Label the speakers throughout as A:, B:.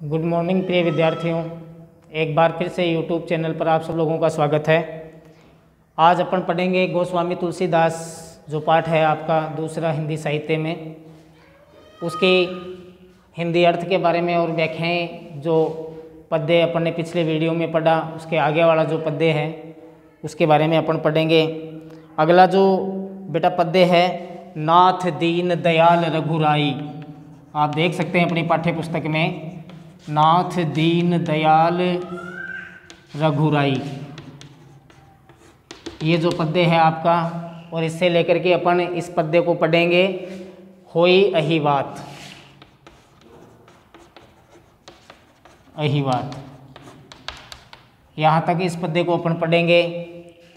A: Good morning प्रिय विद्यार्थियों, एक बार फिर से यूट्यूब चैनल पर आप सब लोगों का स्वागत है। आज अपन पढ़ेंगे गोस्वामी तुलसीदास जो पाठ है आपका दूसरा हिंदी साहित्य में, उसकी हिंदी अर्थ के बारे में और व्याख्याएं। जो पद्य अपन ने पिछले वीडियो में पढ़ा उसके आगे वाला जो पद्य है उसके बारे में अपन पढ़ेंगे। अगला जो बेटा पद्य है, नाथ दीन दयाल रघुराई, आप देख सकते हैं अपनी पाठ्य पुस्तक में, नाथ दीन दयाल रघुराई, ये जो पद्य है आपका। और इससे लेकर के अपन इस पद्य को पढ़ेंगे, होई अहिवात, अहिवात, यहाँ तक इस पद्य को अपन पढ़ेंगे।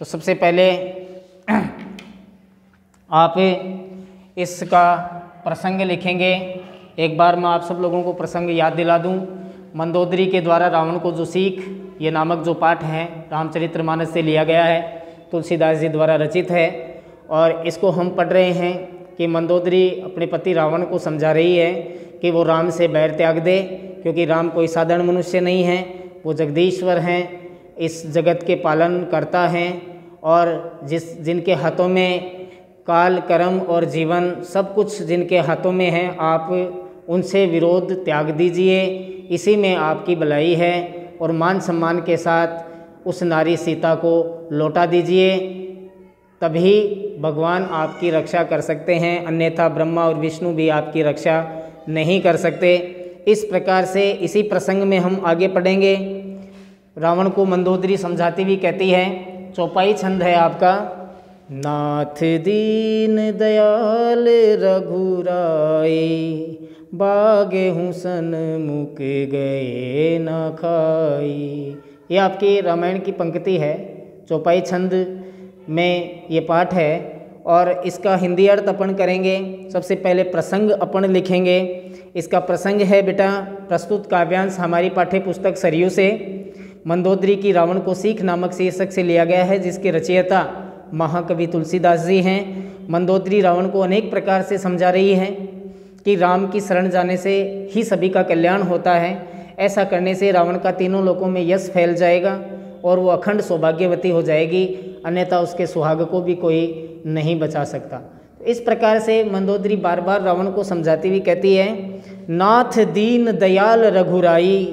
A: तो सबसे पहले आप इसका प्रसंग लिखेंगे। एक बार मैं आप सब लोगों को प्रसंग याद दिला दूं। मंदोदरी के द्वारा रावण को जो सीख, ये नामक जो पाठ है रामचरितमानस से लिया गया है, तुलसीदास जी द्वारा रचित है। और इसको हम पढ़ रहे हैं कि मंदोदरी अपने पति रावण को समझा रही है कि वो राम से बैर त्याग दे, क्योंकि राम कोई साधारण मनुष्य नहीं है, वो जगदीश्वर हैं, इस जगत के पालन करता हैं, और जिनके हाथों में काल कर्म और जीवन सब कुछ जिनके हाथों में है, आप उनसे विरोध त्याग दीजिए, इसी में आपकी भलाई है। और मान सम्मान के साथ उस नारी सीता को लौटा दीजिए, तभी भगवान आपकी रक्षा कर सकते हैं, अन्यथा ब्रह्मा और विष्णु भी आपकी रक्षा नहीं कर सकते। इस प्रकार से इसी प्रसंग में हम आगे पढ़ेंगे। रावण को मंदोदरी समझाती हुई कहती है, चौपाई छंद है आपका, नाथ दीन दयाल रघुराई, बागे हूँ सन्मुख गए न खाई। ये आपकी रामायण की पंक्ति है, चौपाई छंद में ये पाठ है। और इसका हिंदी अर्थ अपन करेंगे। सबसे पहले प्रसंग अपन लिखेंगे। इसका प्रसंग है बेटा, प्रस्तुत काव्यांश हमारी पाठ्य पुस्तक सरयू से मंदोदरी की रावण को सीख नामक शीर्षक से लिया गया है, जिसके रचयिता महाकवि तुलसीदास जी हैं। मंदोदरी रावण को अनेक प्रकार से समझा रही है कि राम की शरण जाने से ही सभी का कल्याण होता है। ऐसा करने से रावण का तीनों लोकों में यश फैल जाएगा और वो अखंड सौभाग्यवती हो जाएगी, अन्यथा उसके सुहाग को भी कोई नहीं बचा सकता। इस प्रकार से मंदोदरी बार बार रावण को समझाती हुई कहती है, नाथ दीन दयाल रघुराई,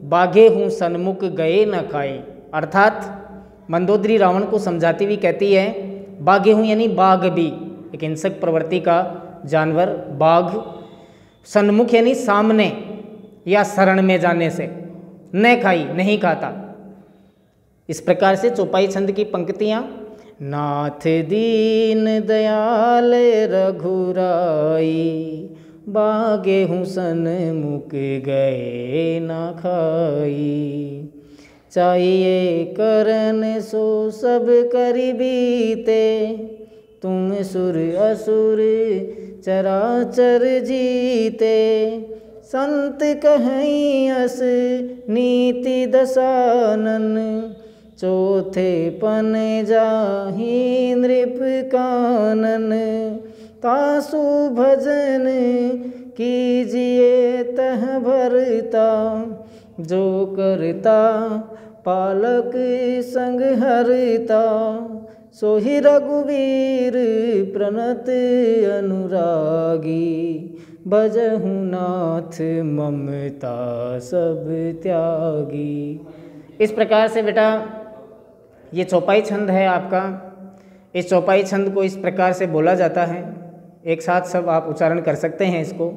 A: बाघे हूँ सन्मुख गए न खाई। अर्थात मंदोदरी रावण को समझाती हुई कहती है, बाघे हूँ यानी बाघ भी एक हिंसक प्रवृत्ति का जानवर, बाघ, सन्मुख यानी सामने या शरण में जाने से, न खाई नहीं खाता। इस प्रकार से चौपाई छंद की पंक्तियाँ, नाथ दीन दयाल रघुराई, बागे हूँ सन्मुख गए न खाई। चाहिए करन सो सब करि बीते, तुम सुर असुर चराचर जीते। संत कहीं अस नीति दसानन, चौथे पन जाहि नृप कानन। तासु भजन कीजिए तह भरता, जो करता पालक संग हरता। सोहि रघुवीर प्रणत अनुरागी, भजहु नाथ ममता सब त्यागी। इस प्रकार से बेटा ये चौपाई छंद है आपका। इस चौपाई छंद को इस प्रकार से बोला जाता है, एक साथ सब आप उच्चारण कर सकते हैं, इसको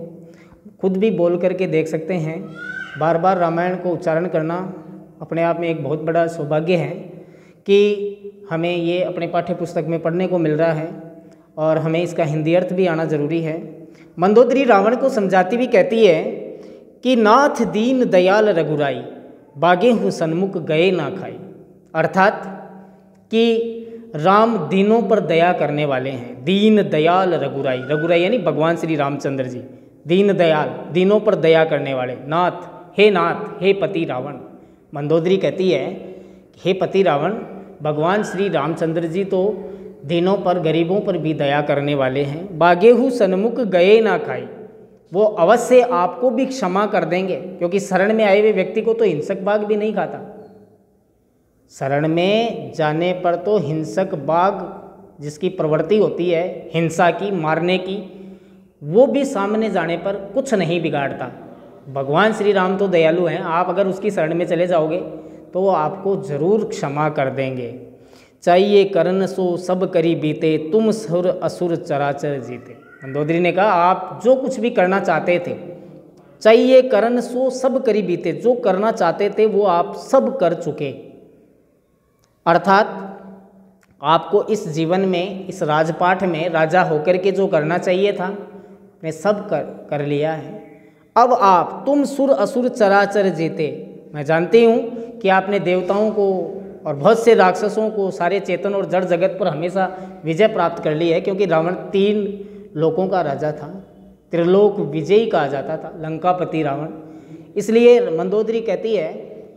A: खुद भी बोल करके देख सकते हैं। बार बार रामायण को उच्चारण करना अपने आप में एक बहुत बड़ा सौभाग्य है कि हमें ये अपने पाठ्य पुस्तक में पढ़ने को मिल रहा है, और हमें इसका हिंदी अर्थ भी आना जरूरी है। मंदोदरी रावण को समझाती हुई कहती है कि नाथ दीन दयाल रघुराई, बागे हूँ सन्मुख गए ना खाई। अर्थात कि राम दीनों पर दया करने वाले हैं, दीन दयाल रघुराई, रघुराई यानी भगवान श्री रामचंद्र जी, दीन दयाल, दीनों पर दया करने वाले। नाथ, हे पति रावण। मंदोदरी कहती है, हे पति रावण, भगवान श्री रामचंद्र जी तो दीनों पर, गरीबों पर भी दया करने वाले हैं। बागेहू सन्मुख गए ना खाई, वो अवश्य आपको भी क्षमा कर देंगे, क्योंकि शरण में आए हुए व्यक्ति को तो हिंसक बाघ भी नहीं खाता। शरण में जाने पर तो हिंसक बाघ जिसकी प्रवृत्ति होती है हिंसा की, मारने की, वो भी सामने जाने पर कुछ नहीं बिगाड़ता। भगवान श्री राम तो दयालु हैं, आप अगर उसकी शरण में चले जाओगे तो वो आपको जरूर क्षमा कर देंगे। चाहिए करन सो सब करी बीते, तुम सुर असुर चराचर जीते। मंदोदरी ने कहा आप जो कुछ भी करना चाहते थे, चाहिए करन सो सब करी बीते, जो करना चाहते थे वो आप सब कर चुके। अर्थात आपको इस जीवन में, इस राजपाट में राजा होकर के जो करना चाहिए था ने सब कर लिया है। अब आप तुम सुर असुर चराचर जीते, मैं जानती हूँ कि आपने देवताओं को और बहुत से राक्षसों को, सारे चेतन और जड़ जगत पर हमेशा विजय प्राप्त कर ली है, क्योंकि रावण 3 लोकों का राजा था, त्रिलोक विजयी कहा जाता था, लंकापति रावण। इसलिए मंदोदरी कहती है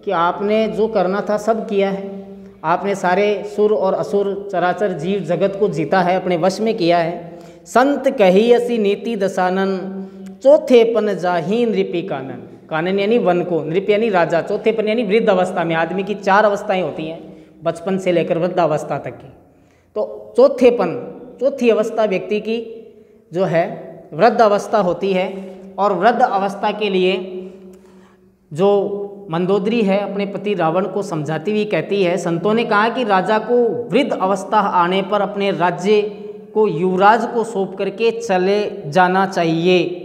A: कि आपने जो करना था सब किया है, आपने सारे सुर और असुर चराचर जीव जगत को जीता है, अपने वश में किया है। संत कही असी नीति दसानन, चौथे पन जाही नृपी कानन। कानन यानी वन को, नृप यानी राजा, चौथे पन यानी वृद्ध अवस्था में। आदमी की 4 अवस्थाएं होती हैं, बचपन से लेकर वृद्ध अवस्था तक की। तो चौथे पन, चौथी अवस्था व्यक्ति की जो है वृद्ध अवस्था होती है। और वृद्ध अवस्था के लिए जो मंदोदरी है अपने पति रावण को समझाती हुई कहती है, संतों ने कहा कि राजा को वृद्ध अवस्था आने पर अपने राज्य को युवराज को सौंप करके चले जाना चाहिए।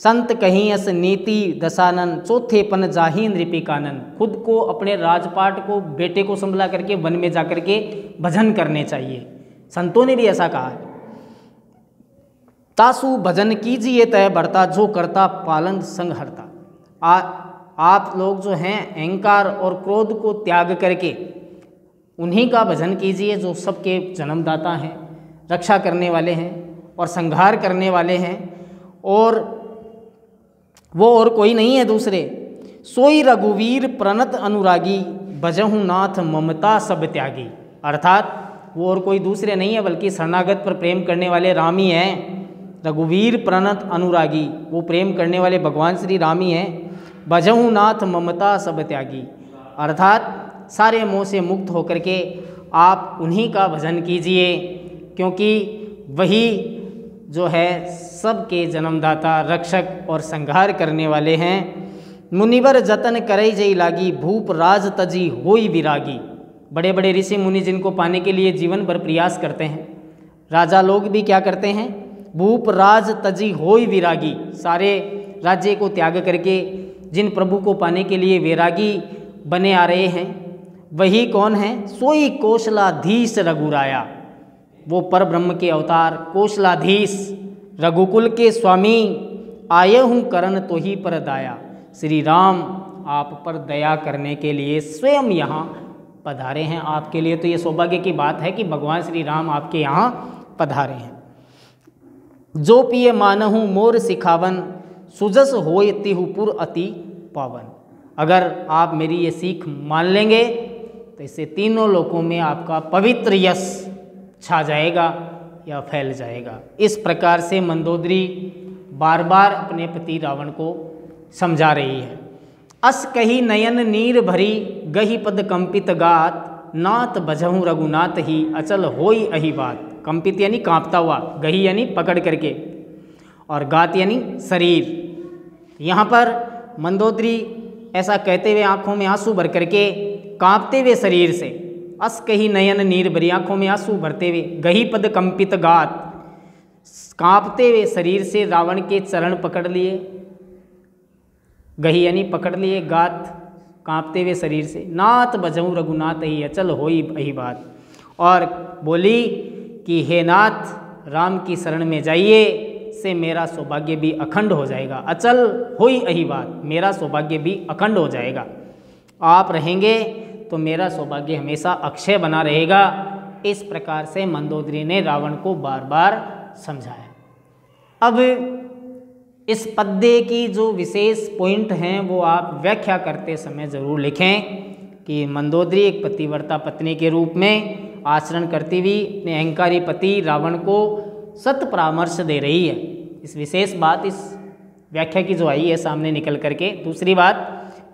A: संत कहीं अस नीति दसानन, चौथे पन जाही नृपी कानन। खुद को, अपने राजपाट को, बेटे को संभला करके वन में जाकर के भजन करने चाहिए। संतों ने भी ऐसा कहा है। तासु भजन कीजिए तय भरता, जो करता पालन संग हरता। आप लोग जो हैं अहंकार और क्रोध को त्याग करके उन्हीं का भजन कीजिए जो सबके जन्मदाता हैं, रक्षा करने वाले हैं और संहार करने वाले हैं, और वो और कोई नहीं है दूसरे। सोई रघुवीर प्रणत अनुरागी, भजहु नाथ ममता सब त्यागी। अर्थात वो और कोई दूसरे नहीं है बल्कि शरणागत पर प्रेम करने वाले राम ही हैं। रघुवीर प्रणत अनुरागी, वो प्रेम करने वाले भगवान श्री राम ही हैं। भजहु नाथ ममता सब त्यागी, अर्थात सारे मोह से मुक्त होकर के आप उन्हीं का भजन कीजिए, क्योंकि वही जो है सबके जन्मदाता, रक्षक और संहार करने वाले हैं। मुनिवर जतन करई जई लागी, भूप राज तजी होई विरागी। बड़े बड़े ऋषि मुनि जिनको पाने के लिए जीवन भर प्रयास करते हैं, राजा लोग भी क्या करते हैं, भूप राज तजी होई विरागी, सारे राज्य को त्याग करके जिन प्रभु को पाने के लिए वैरागी बने आ रहे हैं, वही कौन है, सोई कौशलाधीश रघुराया। वो पर ब्रह्म के अवतार कौशलाधीश रघुकुल के स्वामी, आये हूँ करन तो ही पर दाया। श्री राम आप पर दया करने के लिए स्वयं यहाँ पधारे हैं। आपके लिए तो ये सौभाग्य की बात है कि भगवान श्री राम आपके यहाँ पधारे हैं। जो पिए मानहु मोर सिखावन, सुजस होय तिहु पुर अति पावन। अगर आप मेरी ये सीख मान लेंगे तो इससे तीनों लोकों में आपका पवित्र यश छा जाएगा या फैल जाएगा। इस प्रकार से मंदोदरी बार बार अपने पति रावण को समझा रही है। अस कही नयन नीर भरी, गही पद कंपित गात, नाथ भजहु रघुनाथ ही अचल होई अही बात। कंपित यानी कांपता हुआ, गही यानी पकड़ करके, और गात यानी शरीर। यहाँ पर मंदोदरी ऐसा कहते हुए आंखों में आंसू भर करके, कांपते हुए शरीर से, अस कही नयन नीर भरी, आंखों में आंसू भरते हुए, गही पद कंपित गात, कांपते हुए शरीर से रावण के चरण पकड़ लिए, गही यानी पकड़ लिए, गात कांपते हुए शरीर से, नाथ भजहु रघुनाथ ही अचल होई अही बात। और बोली कि हे नाथ, राम की शरण में जाइए, से मेरा सौभाग्य भी अखंड हो जाएगा। अचल होई अही बात, मेरा सौभाग्य भी अखंड हो जाएगा। आप रहेंगे तो मेरा सौभाग्य हमेशा अक्षय बना रहेगा। इस प्रकार से मंदोदरी ने रावण को बार बार समझाया। अब इस पद्य की जो विशेष पॉइंट हैं वो आप व्याख्या करते समय ज़रूर लिखें कि मंदोदरी एक पतिव्रता पत्नी के रूप में आचरण करती हुई अपने अहंकारी पति रावण को सत परामर्श दे रही है। इस विशेष बात इस व्याख्या की जो आई है सामने निकल करके। दूसरी बात,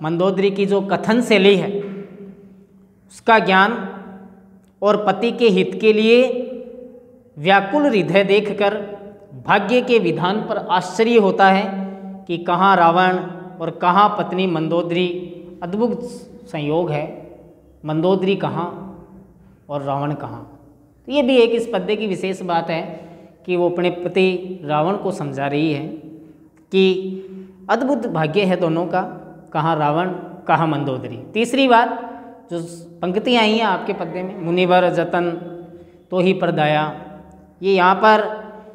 A: मंदोदरी की जो कथन शैली है उसका ज्ञान और पति के हित के लिए व्याकुल हृदय देखकर भाग्य के विधान पर आश्चर्य होता है कि कहाँ रावण और कहाँ पत्नी मंदोदरी, अद्भुत संयोग है, मंदोदरी कहाँ और रावण कहाँ। तो ये भी एक इस पद्य की विशेष बात है कि वो अपने पति रावण को समझा रही है कि अद्भुत भाग्य है दोनों का, कहाँ रावण कहाँ मंदोदरी। तीसरी बात, जो पंक्तियाँ आई हैं आपके पद्य में, मुनिवर जतन तो ही पर दया, ये यहाँ पर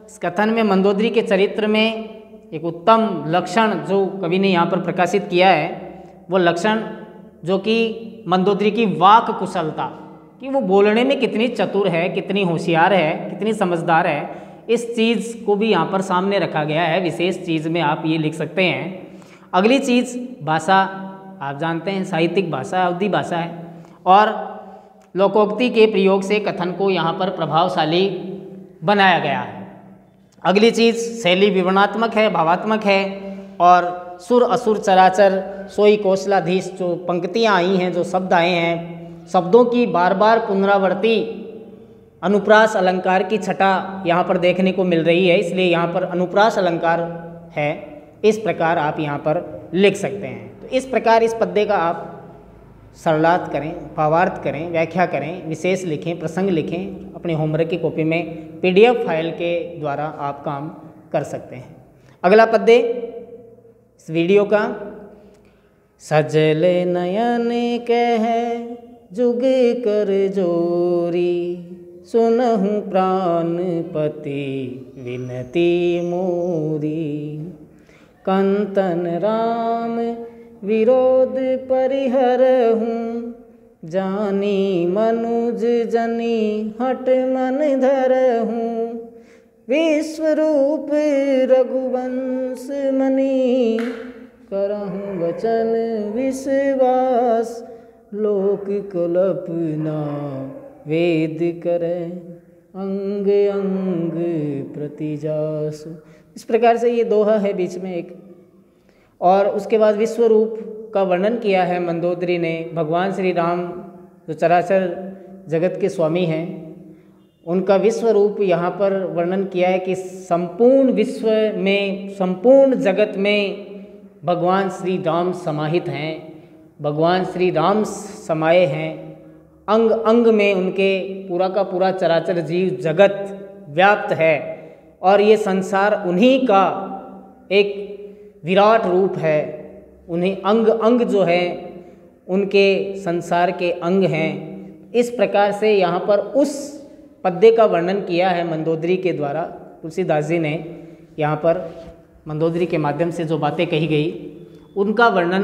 A: इस कथन में मंदोदरी के चरित्र में एक उत्तम लक्षण जो कवि ने यहाँ पर प्रकाशित किया है, वो लक्षण जो कि मंदोदरी की वाक कुशलता, कि वो बोलने में कितनी चतुर है, कितनी होशियार है, कितनी समझदार है, इस चीज़ को भी यहाँ पर सामने रखा गया है। विशेष चीज़ में आप ये लिख सकते हैं। अगली चीज़, भाषा, आप जानते हैं साहित्यिक भाषा अवधि भाषा है और लोकोक्ति के प्रयोग से कथन को यहाँ पर प्रभावशाली बनाया गया है। अगली चीज़, शैली विवरणात्मक है, भावात्मक है और सुर असुर चराचर सोई कौशलाधीश, जो पंक्तियाँ आई हैं, जो शब्द आए हैं, शब्दों की बार बार पुनरावृत्ति, अनुप्रास अलंकार की छटा यहाँ पर देखने को मिल रही है, इसलिए यहाँ पर अनुप्रास अलंकार है। इस प्रकार आप यहाँ पर लिख सकते हैं। तो इस प्रकार इस पद्य का आप सरलार्थ करें, भावार्थ करें, व्याख्या करें, विशेष लिखें, प्रसंग लिखें, अपने होमवर्क की कॉपी में PDF फाइल के द्वारा आप काम कर सकते हैं। अगला पद्य इस वीडियो का, सजल नयन कह जुग कर जोरी, सुनहु प्राणपति विनती मोरी, कंतन राम विरोध परिहरहूँ, जानी मनुज जनी हट मन धरहूँ, विश्वरूप रघुवंश मणि, करहूँ वचन विश्वास, लोक कल्पना वेद करे, अंग अंग प्रतिजासु। इस प्रकार से ये दोहा है बीच में एक। और उसके बाद विश्वरूप का वर्णन किया है मंदोदरी ने। भगवान श्री राम जो चराचर जगत के स्वामी हैं, उनका विश्वरूप यहाँ पर वर्णन किया है कि संपूर्ण विश्व में, संपूर्ण जगत में भगवान श्री राम समाहित हैं, भगवान श्री राम समाये हैं, अंग अंग में उनके पूरा का पूरा चराचर जीव जगत व्याप्त है और ये संसार उन्हीं का एक विराट रूप है। उन्हें अंग अंग जो है उनके संसार के अंग हैं। इस प्रकार से यहाँ पर उस पद्य का वर्णन किया है मंदोदरी के द्वारा। तुलसीदास जी ने यहाँ पर मंदोदरी के माध्यम से जो बातें कही गई उनका वर्णन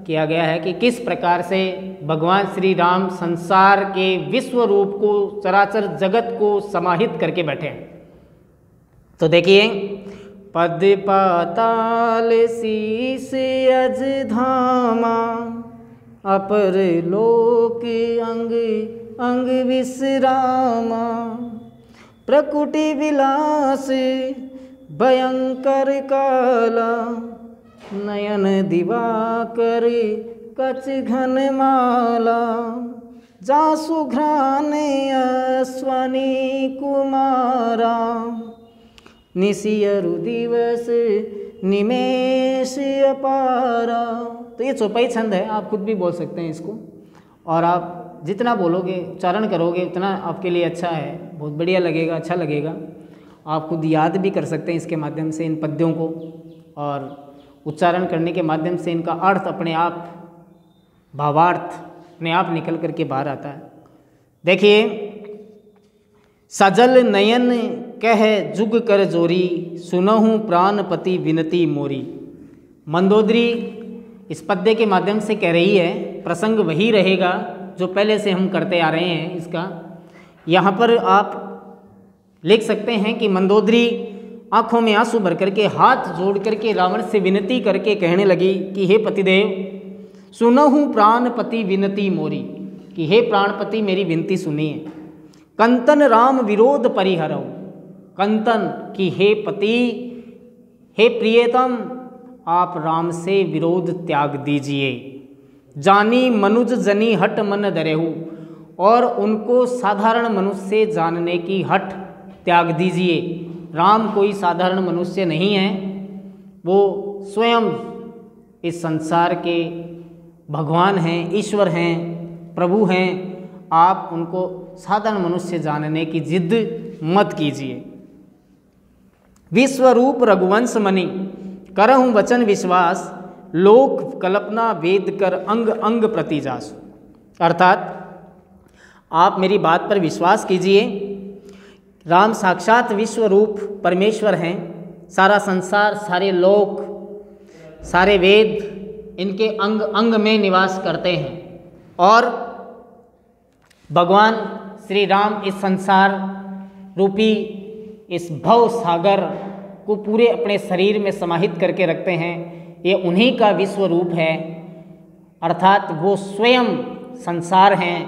A: किया गया है कि किस प्रकार से भगवान श्री राम संसार के विश्व रूप को, चराचर जगत को समाहित करके बैठे हैं। तो देखिए, पद पाताल शीस अज धामा, अपर लोक अंग अंग विश्रामा, प्रकुटि विलास भयंकर काला, नयन दिवाकर कच घन माला, जासु घ्राने अश्वनी कुमारा, निशियरु दिवस निमेष अपारा। तो ये चौपाई छंद है, आप खुद भी बोल सकते हैं इसको, और आप जितना बोलोगे, उच्चारण करोगे उतना आपके लिए अच्छा है, बहुत बढ़िया लगेगा, अच्छा लगेगा। आप खुद याद भी कर सकते हैं इसके माध्यम से इन पद्यों को, और उच्चारण करने के माध्यम से इनका अर्थ अपने आप, भावार्थ अपने आप निकल करके बाहर आता है। देखिए, सजल नयन कह जुग कर जोरी, सुनहु प्राणपति विनती मोरी। मंदोदरी इस पद्य के माध्यम से कह रही है, प्रसंग वही रहेगा जो पहले से हम करते आ रहे हैं। इसका यहाँ पर आप लिख सकते हैं कि मंदोदरी आंखों में आंसू भर करके, हाथ जोड़ करके रावण से विनती करके कहने लगी कि हे पतिदेव, सुनहु प्राणपति विनती मोरी, कि हे प्राणपति मेरी विनती सुनिए। कंतन राम विरोध परिहरऊ, कंतन की हे पति, हे प्रियतम, आप राम से विरोध त्याग दीजिए। जानी मनुज जनी हट मन धरेहु, और उनको साधारण मनुष्य से जानने की हट त्याग दीजिए। राम कोई साधारण मनुष्य नहीं है, वो स्वयं इस संसार के भगवान हैं, ईश्वर हैं, प्रभु हैं। आप उनको साधारण मनुष्य जानने की जिद मत कीजिए। विश्वरूप रघुवंश मणि करहूँ वचन विश्वास, लोक कल्पना वेद कर अंग अंग प्रतिजास। अर्थात आप मेरी बात पर विश्वास कीजिए। राम साक्षात विश्वरूप परमेश्वर हैं। सारा संसार, सारे लोक, सारे वेद इनके अंग अंग में निवास करते हैं, और भगवान श्री राम इस संसार रूपी इस भव सागर को पूरे अपने शरीर में समाहित करके रखते हैं। ये उन्हीं का विश्व रूप है, अर्थात वो स्वयं संसार हैं,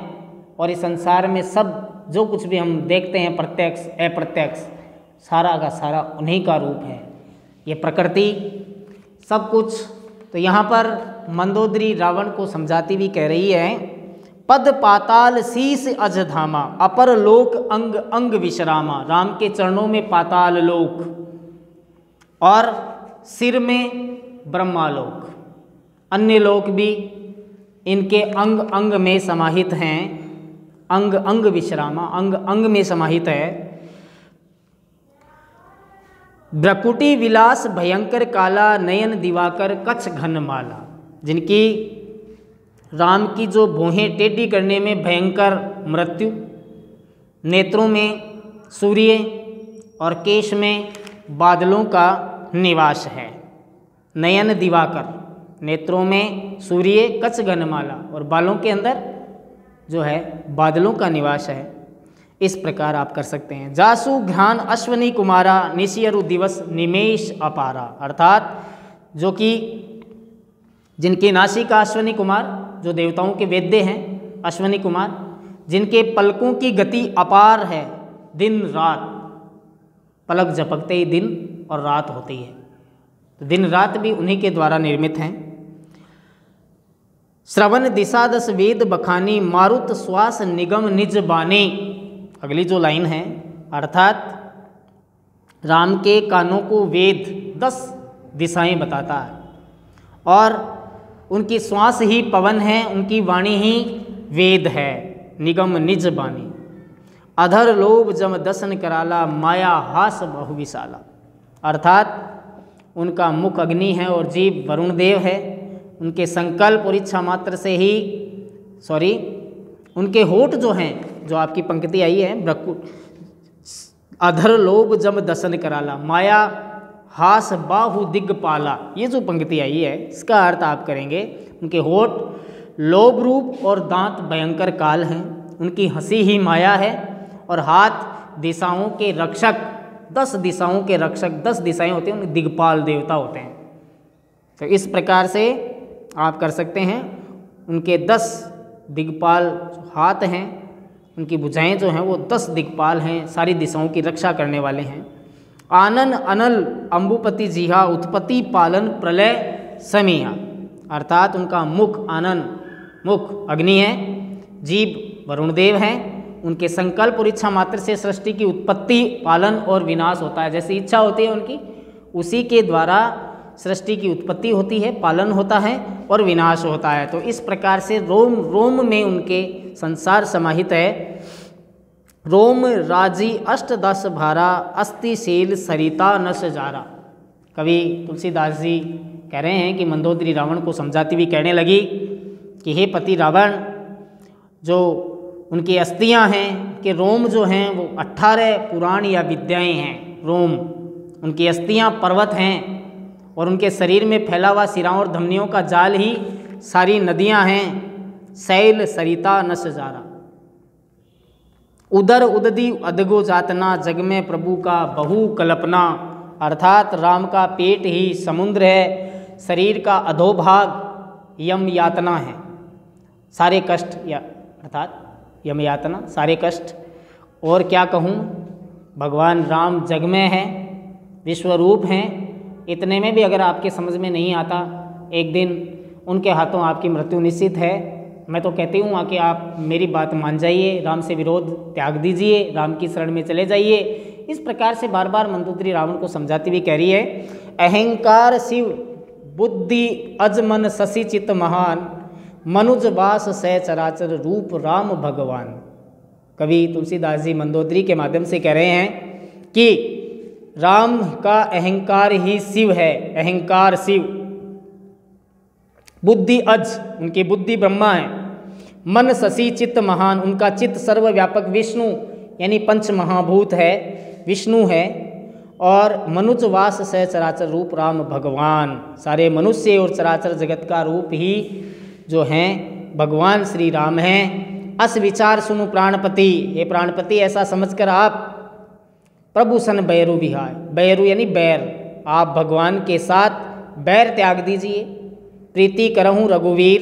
A: और इस संसार में सब जो कुछ भी हम देखते हैं, प्रत्यक्ष अप्रत्यक्ष, सारा का सारा उन्हीं का रूप है। ये प्रकृति सब कुछ। तो यहाँ पर मंदोदरी रावण को समझाती हुई कह रही है, पद पाताल शीस अजधामा, अपर लोक अंग अंग विश्रामा। राम के चरणों में पाताल लोक और सिर में ब्रह्मालोक, अन्य लोक भी इनके अंग अंग में समाहित हैं। अंग अंग विश्रामा, अंग अंग में समाहित है। ब्रकुटी विलास भयंकर काला, नयन दिवाकर कच्छ घन माला। जिनकी राम की जो भौहें टेढ़ी करने में भयंकर मृत्यु, नेत्रों में सूर्य और केश में बादलों का निवास है। नयन दिवाकर, नेत्रों में सूर्य, कच्छ घनमाला, और बालों के अंदर जो है बादलों का निवास है। इस प्रकार आप कर सकते हैं। जासु घ्रान अश्वनी कुमारा, निशियरु दिवस निमेश अपारा। अर्थात जो कि जिनकी नासिका अश्वनी कुमार, जो देवताओं के वेद्य हैं अश्वनी कुमार, जिनके पलकों की गति अपार है, दिन रात, पलक झपकते ही दिन और रात होती है, तो दिन रात भी उन्हीं के द्वारा निर्मित हैं। श्रवण दिशा दस वेद बखानी, मारुत श्वास निगम निज बानी। अगली जो लाइन है, अर्थात राम के कानों को वेद 10 दिशाएं बताता है, और उनकी श्वास ही पवन है, उनकी वाणी ही वेद है। निगम निज बानी, अधर लोभ जम दसन कराला, माया हास बहु विशाला। अर्थात उनका मुख अग्नि है और जीव वरुण देव है। उनके संकल्प और इच्छा मात्र से ही, उनके होठ जो हैं, जो आपकी पंक्ति आई है, अधर लोभ जम दसन कराला, माया हास बाहु दिग्पाला, ये जो पंक्ति आई है, इसका अर्थ आप करेंगे, उनके होठ लोभ रूप और दांत भयंकर काल हैं, उनकी हंसी ही माया है, और हाथ दिशाओं के रक्षक, 10 दिशाओं के रक्षक, 10 दिशाएं होती हैं, उनके दिग्पाल देवता होते हैं। तो इस प्रकार से आप कर सकते हैं। उनके 10 दिग्पाल हाथ हैं, उनकी भुजाएं जो हैं वो 10 दिग्पाल हैं, सारी दिशाओं की रक्षा करने वाले हैं। आनन अनल अम्बुपति जिहा, उत्पत्ति पालन प्रलय समिया। अर्थात उनका मुख आनन, मुख अग्नि है, जीव वरुण देव हैं, उनके संकल्प और इच्छा मात्र से सृष्टि की उत्पत्ति, पालन और विनाश होता है। जैसी इच्छा होती है उनकी, उसी के द्वारा सृष्टि की उत्पत्ति होती है, पालन होता है और विनाश होता है। तो इस प्रकार से रोम रोम में उनके संसार समाहित है। रोम राजी अष्टदश भारा, अस्थिशील सरिता न सजारा। कवि तुलसीदास जी कह रहे हैं कि मंदोदरी रावण को समझाती हुई कहने लगी कि हे पति रावण, जो उनकी अस्थियां हैं, कि रोम जो हैं वो 18 पुराण या विद्याएं हैं। रोम, उनकी अस्थियां पर्वत हैं, और उनके शरीर में फैला हुआ सिराओं और धमनियों का जाल ही सारी नदियां हैं। शैल सरिता न सजारा, उदर उददी अदगो जातना, जग में प्रभु का बहु कल्पना। अर्थात राम का पेट ही समुद्र है, शरीर का अधोभाग यम यातना है, सारे कष्ट, या अर्थात यम यातना, सारे कष्ट। और क्या कहूँ, भगवान राम जग में हैं, विश्वरूप हैं, इतने में भी अगर आपके समझ में नहीं आता, एक दिन उनके हाथों आपकी मृत्यु निश्चित है। मैं तो कहती हूँ कि आप मेरी बात मान जाइए, राम से विरोध त्याग दीजिए, राम की शरण में चले जाइए। इस प्रकार से बार बार मंदोदरी रावण को समझाती हुई कह रही है, अहंकार शिव बुद्धि अजमन शशि चित महान, मनुज वास सह चराचर रूप राम भगवान। कवि तुलसीदास जी मंदोदरी के माध्यम से कह रहे हैं कि राम का अहंकार ही शिव है, अहंकार शिव, बुद्धि अज, उनकी बुद्धि ब्रह्मा है, मन शशि चित्त महान, उनका चित्त सर्वव्यापक विष्णु यानी पंच महाभूत है, विष्णु है, और मनुज वास सह चराचर रूप राम भगवान, सारे मनुष्य और चराचर जगत का रूप ही जो हैं भगवान श्री राम हैं। अस विचार सुनु प्राणपति, ये प्राणपति ऐसा समझकर आप प्रभु सन बैरु विहाय, बैरु यानी बैर, आप भगवान के साथ बैर त्याग दीजिए। प्रीति करहूँ रघुवीर,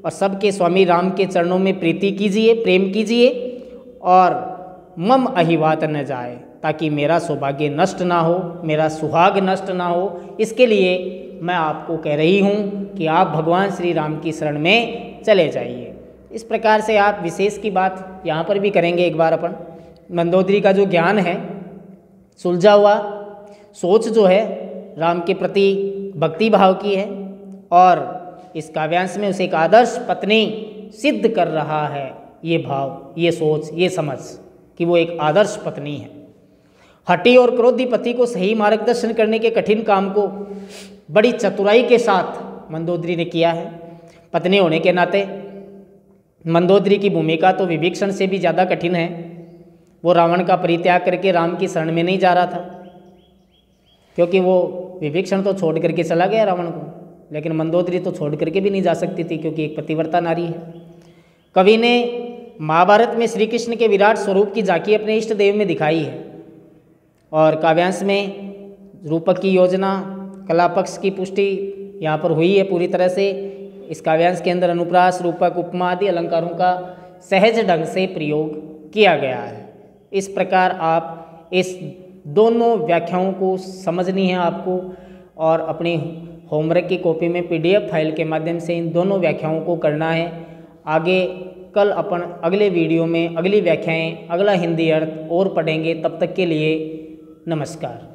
A: और सबके स्वामी राम के चरणों में प्रीति कीजिए, प्रेम कीजिए, और मम अहिवात न जाए, ताकि मेरा सौभाग्य नष्ट ना हो, मेरा सुहाग नष्ट ना हो। इसके लिए मैं आपको कह रही हूँ कि आप भगवान श्री राम की शरण में चले जाइए। इस प्रकार से आप विशेष की बात यहाँ पर भी करेंगे एक बार अपन। मंदोदरी का जो ज्ञान है, सुलझा हुआ सोच जो है राम के प्रति भक्ति भाव की है, और इस काव्यांश में उसे एक आदर्श पत्नी सिद्ध कर रहा है। ये भाव, ये सोच, ये समझ कि वो एक आदर्श पत्नी है। हठी और क्रोधी पति को सही मार्गदर्शन करने के कठिन काम को बड़ी चतुराई के साथ मंदोदरी ने किया है। पत्नी होने के नाते मंदोदरी की भूमिका तो विभीषण से भी ज़्यादा कठिन है। वो रावण का परित्याग करके राम की शरण में नहीं जा रहा था, क्योंकि वो विभीषण तो छोड़ करके चला गया रावण को, लेकिन मंदोदरी तो छोड़ करके भी नहीं जा सकती थी, क्योंकि एक पतिव्रता नारी है। कवि ने महाभारत में श्री कृष्ण के विराट स्वरूप की झांकी अपने इष्ट देव में दिखाई है, और काव्यांश में रूपक की योजना, कला पक्ष की पुष्टि यहाँ पर हुई है पूरी तरह से। इस काव्यांश के अंदर अनुप्रास, रूपक, उपमा आदि अलंकारों का सहज ढंग से प्रयोग किया गया है। इस प्रकार आप इस दोनों व्याख्याओं को समझनी है आपको, और अपनी होमवर्क की कॉपी में PDF फाइल के माध्यम से इन दोनों व्याख्याओं को करना है। आगे कल अपन अगले वीडियो में अगली व्याख्याएं, अगला हिंदी अर्थ और पढ़ेंगे। तब तक के लिए नमस्कार।